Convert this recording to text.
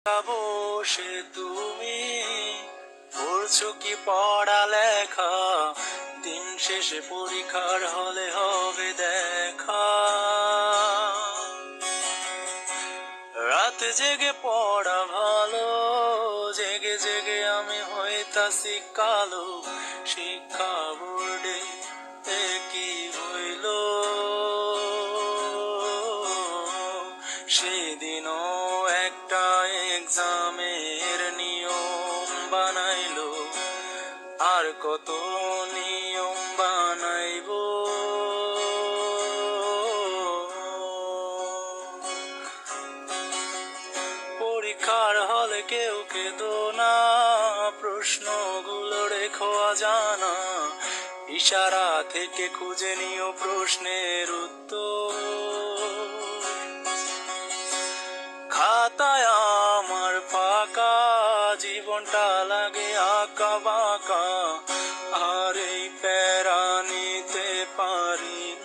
বসে তুমি পড়ছো কি পড়ালেখা? দিন শেষে পরীক্ষার হলে হবে দেখা। রাত জেগে পড়া ভালো, জেগে জেগে আমি হইতাছি কালো। শিক্ষা বোর্ডে কি হইল, সেদিনও একটা এক্সামের নিয়ম বানাইলো, আর কত নিয়ম বানাইবো। পরীক্ষার হলে কেউ কেঁদো না, প্রশ্নগুলো রেখো অজানা, ইশারা থেকে খুঁজে নিও প্রশ্নের উত্তর। খাতায় আমার ফাঁকা, জীবনটা লাগে আঁকা বাঁকা, আর এই প্যারা নিতে পারি না।